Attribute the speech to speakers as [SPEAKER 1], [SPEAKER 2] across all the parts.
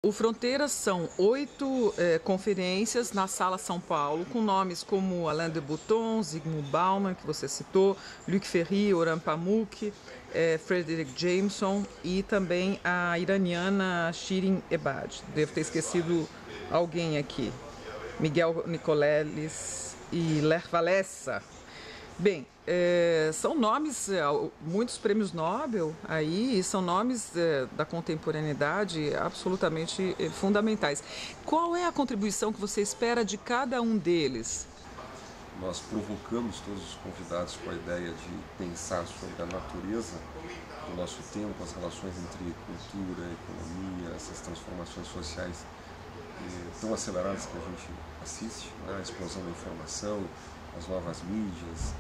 [SPEAKER 1] O Fronteiras são 8 conferências na Sala São Paulo, com nomes como Alain de Botton, Zygmunt Bauman, que você citou, Luc Ferry, Orhan Pamuk, Frederick Jameson e também a iraniana Shirin Ebadi. Devo ter esquecido alguém aqui. Miguel Nicoleles e Lech Walesa. Bem, são nomes, muitos prêmios Nobel aí, e são nomes da contemporaneidade absolutamente fundamentais. Qual é a contribuição que você espera de cada um deles?
[SPEAKER 2] Nós provocamos todos os convidados com a ideia de pensar sobre a natureza do nosso tempo, as relações entre cultura, economia, essas transformações sociais tão aceleradas que a gente assiste, né? A explosão da informação, as novas mídias,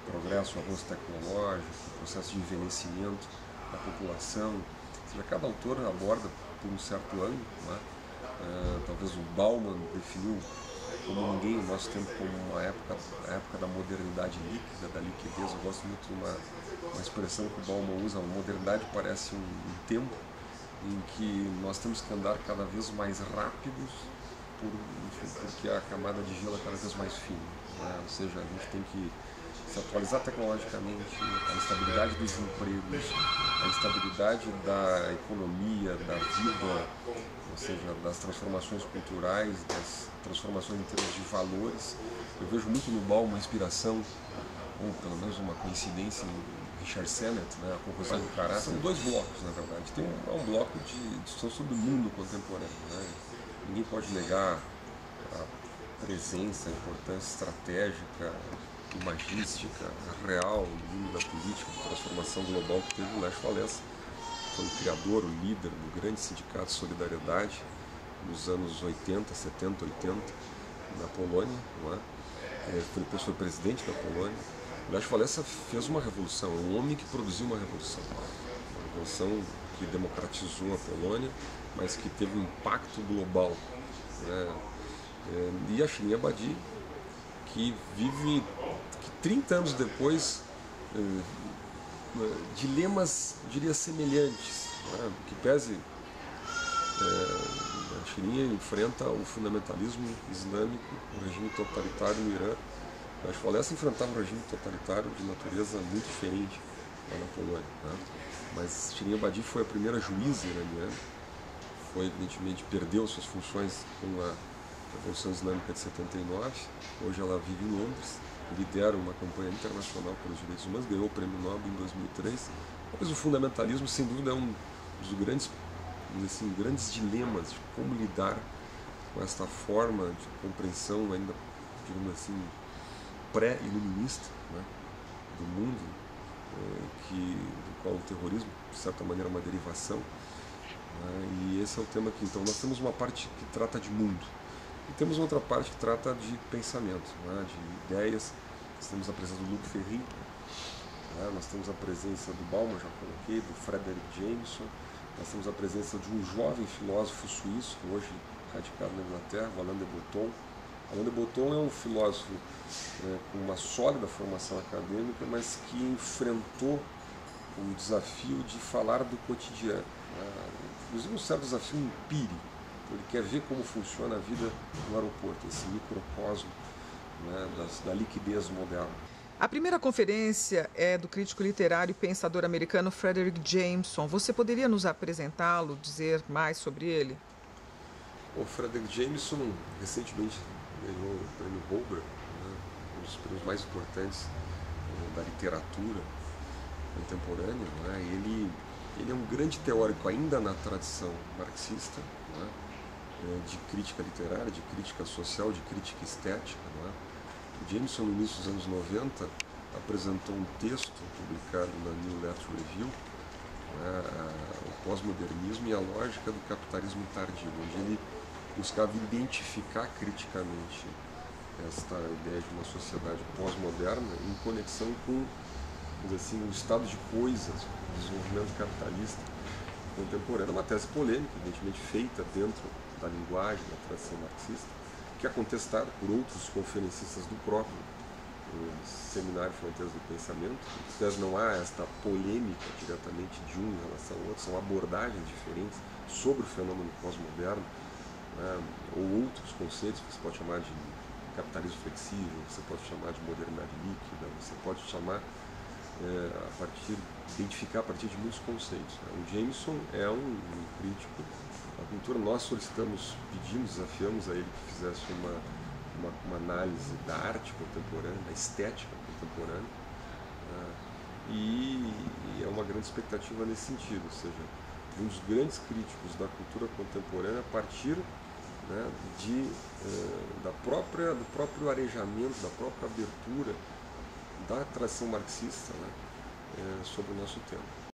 [SPEAKER 2] o progresso, o avanço tecnológico, o processo de envelhecimento da população. Ou seja, cada autor aborda por um certo ângulo, né? Talvez o Bauman definiu como ninguém o nosso tempo como a época da modernidade líquida, da liquidez. Eu gosto muito de uma expressão que o Bauman usa: a modernidade parece um tempo em que nós temos que andar cada vez mais rápidos, porque a camada de gelo é cada vez mais fina, né? Ou seja, a gente tem que se atualizar tecnologicamente, a estabilidade dos empregos, a estabilidade da economia, da vida, ou seja, das transformações culturais, das transformações em termos de valores. Eu vejo muito no Bauman uma inspiração, ou pelo menos uma coincidência em Richard Sennett, né, a conclusão do caráter. São dois blocos, na verdade. Tem um bloco de discussão sobre o mundo contemporâneo, né? Ninguém pode negar a presença, a importância estratégica, imagística, real no mundo da política, da transformação global que teve o Lech Walesa. Foi o criador, o líder do grande sindicato Solidariedade nos anos 80, 70, 80, na Polônia, não é? Depois foi presidente da Polônia. O Lech Walesa fez uma revolução, é um homem que produziu uma revolução que democratizou a Polônia, mas que teve um impacto global, né? E a Shirin Ebadi, que vive 30 anos depois dilemas, diria, semelhantes, né? Que pese a Shirin enfrenta o fundamentalismo islâmico, o regime totalitário no Irã. O Lech Walesa enfrentava um regime totalitário de natureza muito diferente lá na Polônia, né? Mas Shirin Ebadi foi a primeira juíza iraniana, evidentemente perdeu suas funções com a Revolução Islâmica de 79, hoje ela vive em Londres, lidera uma campanha internacional pelos direitos humanos, ganhou o Prêmio Nobel em 2003. Mas o fundamentalismo, sem dúvida, é um dos grandes dilemas de como lidar com esta forma de compreensão ainda, digamos assim, pré-iluminista, né, do mundo, do qual o terrorismo, de certa maneira, é uma derivação, né? E esse é o tema aqui. Então nós temos uma parte que trata de mundo, e temos outra parte que trata de pensamento, né, de ideias. Nós temos a presença do Luc Ferry, né, nós temos a presença do Bauman, já coloquei, do Frederick Jameson, nós temos a presença de um jovem filósofo suíço, hoje radicado na Inglaterra, o Alain de Botton. Alain de Botton é um filósofo com uma sólida formação acadêmica, mas que enfrentou o desafio de falar do cotidiano, né, inclusive um certo desafio empírico. Ele quer ver como funciona a vida no aeroporto, esse microcosmo, né, da liquidez moderna.
[SPEAKER 1] A primeira conferência é do crítico literário e pensador americano Frederick Jameson. Você poderia nos apresentá-lo, dizer mais sobre ele?
[SPEAKER 2] O Frederick Jameson recentemente ganhou o prêmio Hoover, né, um dos prêmios mais importantes da literatura contemporânea, né? Ele é um grande teórico ainda na tradição marxista, né, de crítica literária, de crítica social, de crítica estética, não é? O Jameson, no início dos anos 90, apresentou um texto publicado na New Left Review, né, o pós-modernismo e a lógica do capitalismo tardio, onde ele buscava identificar criticamente esta ideia de uma sociedade pós-moderna em conexão com, assim, o estado de coisas, o desenvolvimento capitalista contemporâneo. Uma tese polêmica, evidentemente feita dentro da linguagem da tradição marxista, que é contestada por outros conferencistas do próprio Seminário Fronteiras do Pensamento. Em não há esta polêmica diretamente de um em relação ao outro, são abordagens diferentes sobre o fenômeno pós-moderno, né, ou outros conceitos que você pode chamar de capitalismo flexível, você pode chamar de modernidade líquida, você pode chamar identificar a partir de muitos conceitos. Né? O Jameson é um crítico da cultura. Nós solicitamos, pedimos, desafiamos a ele que fizesse uma análise da arte contemporânea, da estética contemporânea, e é uma grande expectativa nesse sentido, ou seja, um dos grandes críticos da cultura contemporânea a partir, né, do próprio arejamento, da própria abertura da tradição marxista, né, sobre o nosso tempo.